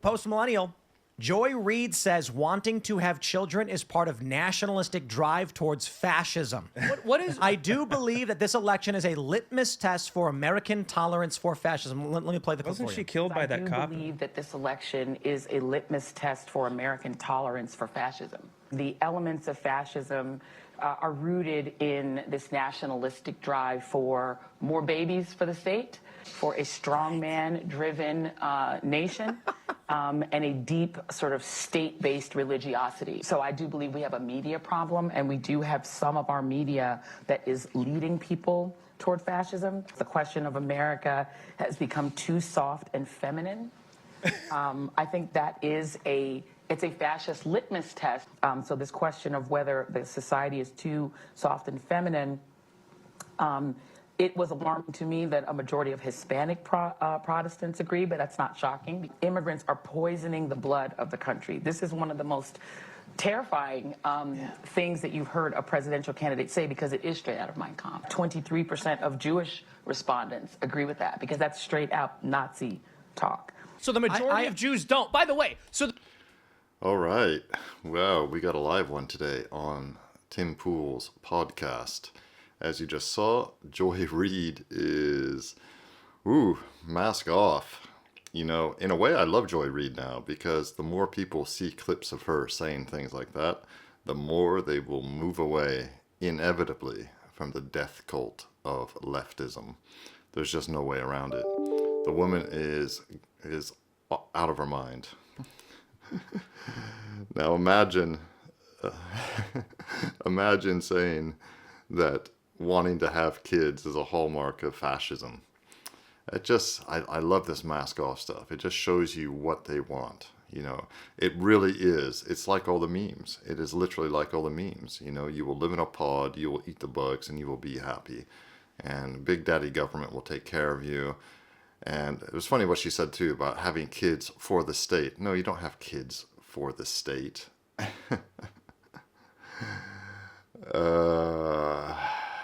Post-millennial, Joy Reid says wanting to have children is part of nationalistic drive towards fascism. What is... I do believe that this election is a litmus test for American tolerance for fascism. Let me play the clip for you. Wasn't she killed by that cop? I do believe that this election is a litmus test for American tolerance for fascism. The elements of fascism are rooted in this nationalistic drive for more babies for the state, for a strongman-driven nation, and a deep sort of state-based religiosity. So I do believe we have a media problem, and we do have some of our media that is leading people toward fascism. The question of America has become too soft and feminine. I think that is it's a fascist litmus test. So this question of whether the society is too soft and feminine, it was alarming to me that a majority of Hispanic Protestants agree, but that's not shocking. Immigrants are poisoning the blood of the country. This is one of the most terrifying things that you've heard a presidential candidate say, because it is straight out of Mein Kampf. 23% of Jewish respondents agree with that, because that's straight out Nazi talk. So the majority of Jews don't. By the way, All right. Well, we got a live one today on Tim Pool's podcast. As you just saw, Joy Reid is, mask off. You know, in a way, I love Joy Reid now, because the more people see clips of her saying things like that, the more they will move away, inevitably, from the death cult of leftism. There's just no way around it. The woman is out of her mind. Now imagine saying that wanting to have kids is a hallmark of fascism. I love this mask off stuff. It just shows you what they want. You know, it really is. It's like all the memes. It is literally like all the memes. You know, you will live in a pod, you will eat the bugs, and you will be happy. And Big Daddy government will take care of you. And it was funny what she said, too, about having kids for the state. No, you don't have kids for the state.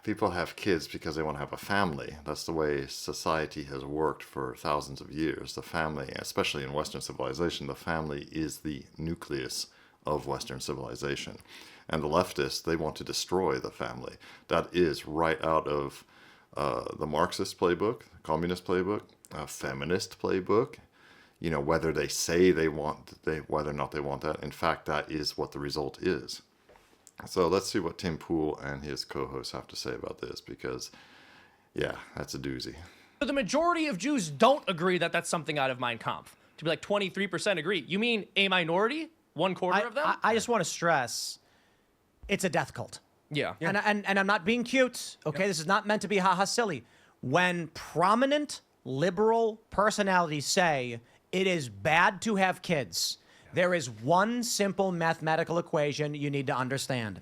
People have kids because they want to have a family. That's the way society has worked for thousands of years. The family, especially in Western civilization, the family is the nucleus of Western civilization. And the leftists, they want to destroy the family. That is right out of the Marxist playbook, the communist playbook, feminist playbook. You know, whether they say whether or not they want that. In fact, that is what the result is. So let's see what Tim Pool and his co-hosts have to say about this, because, yeah, that's a doozy. the majority of Jews don't agree that that's something out of Mein Kampf. To be like 23% agree. You mean a minority? 1/4 of them? I just want to stress, it's a death cult. Yeah. And I'm not being cute, okay? This is not meant to be haha silly. When prominent liberal personalities say it is bad to have kids, there is one simple mathematical equation you need to understand.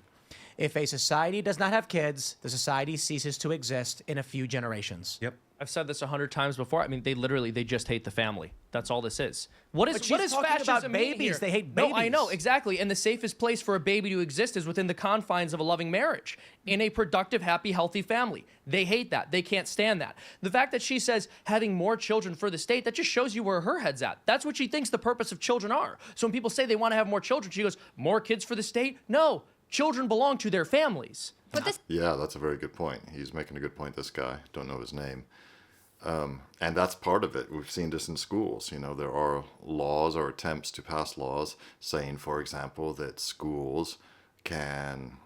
If a society does not have kids, the society ceases to exist in a few generations. Yep. I've said this 100 times before. I mean, they just hate the family. That's all this is. What But is what she's is talking fascism about mean babies. here? They hate No, I know, babies. exactly. And the safest place for a baby to exist is within the confines of a loving marriage, in a productive, happy, healthy family. They hate that. They can't stand that. The fact that she says having more children for the state, that just shows you where her head's at. That's what she thinks the purpose of children are. So when people say they want to have more children, she goes, more kids for the state? No, children belong to their families. But this Yeah, that's a very good point. He's making a good point, this guy. Don't know his name. And that's part of it. We've seen this in schools. You know, there are laws or attempts to pass laws saying, for example, that schools can,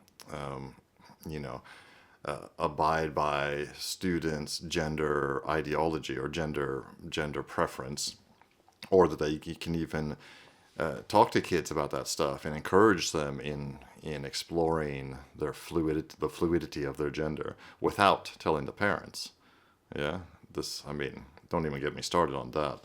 abide by students' gender ideology or gender preference, or that they can even talk to kids about that stuff and encourage them in exploring the fluidity of their gender without telling the parents. Yeah, don't even get me started on that.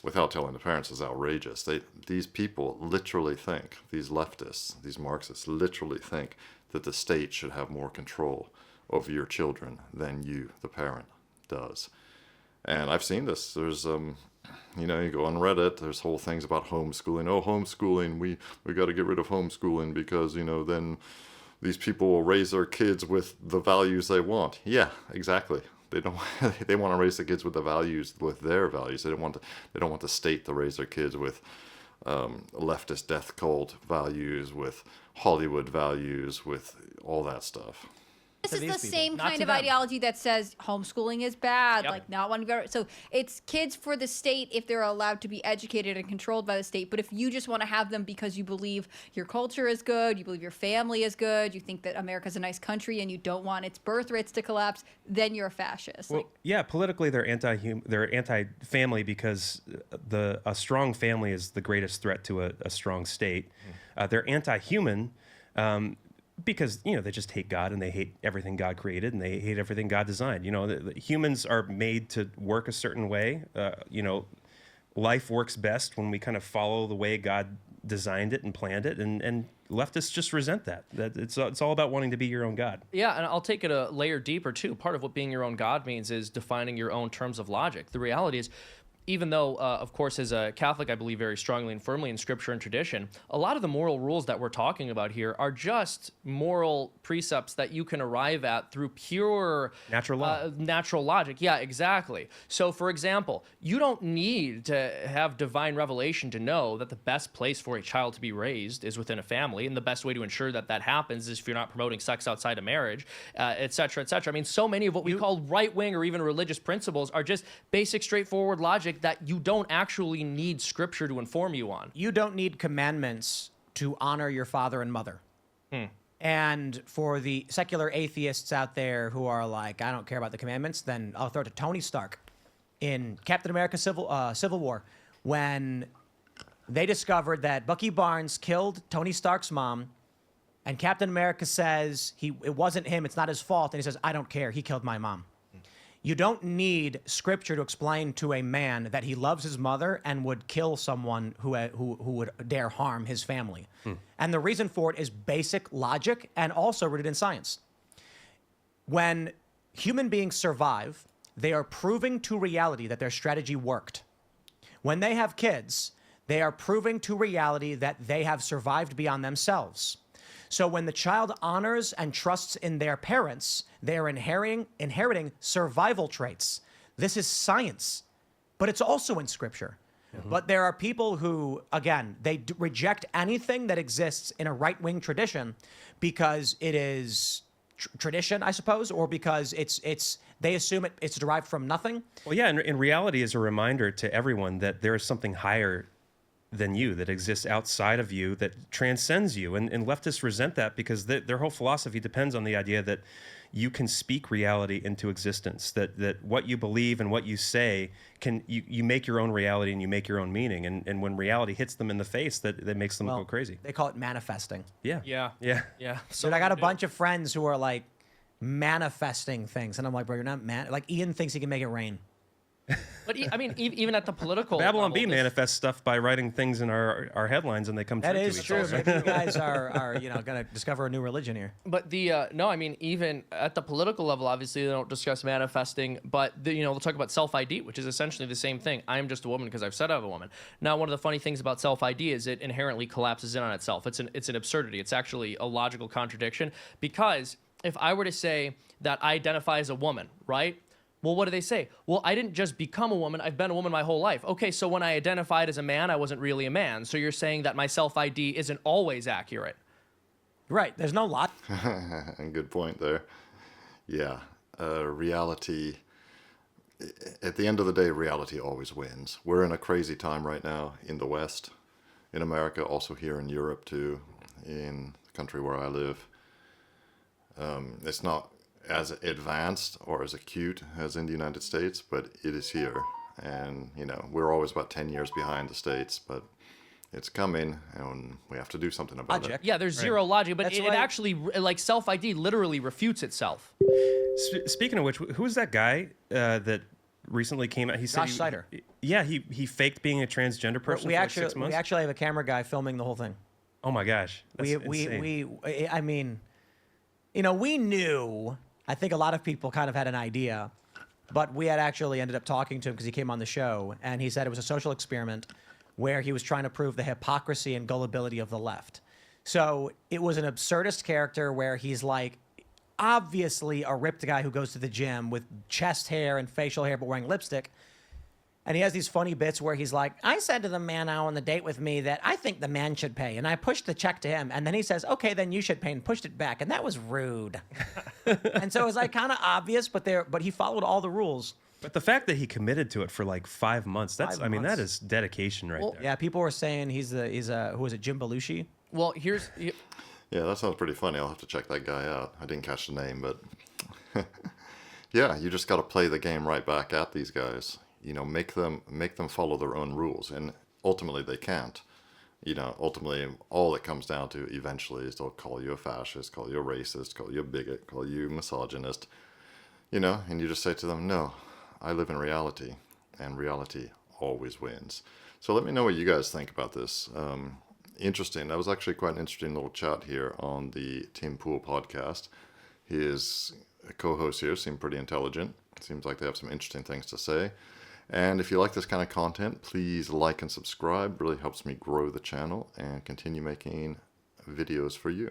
Without telling the parents is outrageous. These people literally think, these leftists, these Marxists literally think that the state should have more control over your children than you, the parent, does. And I've seen this. There's, you go on Reddit, there's whole things about homeschooling. Oh, homeschooling, we got to get rid of homeschooling because, then these people will raise their kids with the values they want. Yeah, exactly. they don't they want to raise the kids with the values, with their values. They don't want the state to raise their kids with leftist death cult values, with Hollywood values, with all that stuff. This to is these the people. same Not kind to of them. ideology that says homeschooling is bad, Yep. like not wanting to go. So it's kids for the state if they're allowed to be educated and controlled by the state. But if you just want to have them because you believe your culture is good, you believe your family is good, you think that America's a nice country, and you don't want its birth rates to collapse, then you're a fascist. Well, yeah, politically they're anti-family because a strong family is the greatest threat to a strong state. They're anti-human because they just hate God and they hate everything God created and they hate everything God designed. The humans are made to work a certain way. Life works best when we kind of follow the way God designed it and planned it, and leftists just resent that. That it's all about wanting to be your own God. Yeah, and I'll take it a layer deeper too. Part of what being your own God means is defining your own terms of logic. The reality is, even though, of course, as a Catholic, I believe very strongly and firmly in Scripture and tradition, a lot of the moral rules that we're talking about here are just moral precepts that you can arrive at through pure Natural law. natural logic. Yeah, exactly. So, for example, you don't need to have divine revelation to know that the best place for a child to be raised is within a family, and the best way to ensure that that happens is if you're not promoting sex outside of marriage, et cetera, et cetera. I mean, so many of what we call right-wing or even religious principles are just basic, straightforward logic that you don't actually need Scripture to inform you on. You don't need commandments to honor your father and mother. And for the secular atheists out there who are like, I don't care about the commandments, then I'll throw it to Tony Stark in Captain America Civil War, when they discovered that Bucky Barnes killed Tony Stark's mom, and Captain America says it wasn't him, it's not his fault, and he says, I don't care, he killed my mom. You don't need Scripture to explain to a man that he loves his mother and would kill someone who would dare harm his family. And the reason for it is basic logic and also rooted in science. When human beings survive, they are proving to reality that their strategy worked. When they have kids, they are proving to reality that they have survived beyond themselves. So when the child honors and trusts in their parents, they are inheriting survival traits. This is science, but it's also in Scripture. But there are people who, again, they reject anything that exists in a right-wing tradition because it is tradition, I suppose, or because they assume it's derived from nothing. Well, yeah, in reality is a reminder to everyone that there is something higher than you, that exists outside of you, that transcends you. And leftists resent that because their whole philosophy depends on the idea that you can speak reality into existence, that what you believe and what you say, you make your own reality and you make your own meaning. And when reality hits them in the face, that makes them go crazy. They call it manifesting. Yeah. Yeah. So Dude, I got a bunch of friends who are like manifesting things. And I'm like, bro, you're not like Ian thinks he can make it rain. But I mean, even at the political Babylon level, B manifests stuff by writing things in our headlines, and they come true That to is each true. other. Maybe you guys are going to discover a new religion here. But no, I mean, even at the political level, obviously they don't discuss manifesting, but they'll talk about self-ID, which is essentially the same thing. I am just a woman because I've said I'm a woman. Now, one of the funny things about self-ID is it inherently collapses in on itself. It's an absurdity. It's actually a logical contradiction, because if I were to say that I identify as a woman, right? Well, what do they say? Well, I didn't just become a woman. I've been a woman my whole life. Okay, so when I identified as a man, I wasn't really a man. So you're saying that my self-ID isn't always accurate. Right. There's no lot. Good point there. Yeah. Reality, at the end of the day, reality always wins. We're in a crazy time right now in the West, in America, also here in Europe too, in the country where I live. It's not as advanced or as acute as in the United States, but it is here. And, we're always about 10 years behind the States, but it's coming and we have to do something about it. Yeah, there's zero logic, but That's it why- actually, like, self-ID literally refutes itself. Speaking of which, who's that guy that recently came out? He said Josh Sider. Yeah, he faked being a transgender person for like 6 months. We actually have a camera guy filming the whole thing. Oh my gosh, that's insane. We knew, I think a lot of people kind of had an idea, but we had actually ended up talking to him because he came on the show, and he said it was a social experiment where he was trying to prove the hypocrisy and gullibility of the left. So it was an absurdist character where he's like, obviously a ripped guy who goes to the gym with chest hair and facial hair but wearing lipstick. And he has these funny bits where he's like, I said to the man out on the date with me that I think the man should pay. And I pushed the check to him. And then he says, okay, then you should pay, and pushed it back. And that was rude. And so it was like kind of obvious, but he followed all the rules. But the fact that he committed to it for like 5 months, I mean, that months. is dedication right there. Yeah, people were saying he's who was it, Jim Belushi? Well, Yeah, that sounds pretty funny. I'll have to check that guy out. I didn't catch the name, but yeah, you just got to play the game right back at these guys. You know, make them follow their own rules, and ultimately they can't. You know, ultimately all it comes down to eventually is they'll call you a fascist, call you a racist, call you a bigot, call you a misogynist. You know, and you just say to them, no, I live in reality, and reality always wins. So let me know what you guys think about this. Interesting. That was actually quite an interesting little chat here on the Tim Pool podcast. His co-host here seemed pretty intelligent. Seems like they have some interesting things to say. And if you like this kind of content, please like and subscribe. Really helps me grow the channel and continue making videos for you.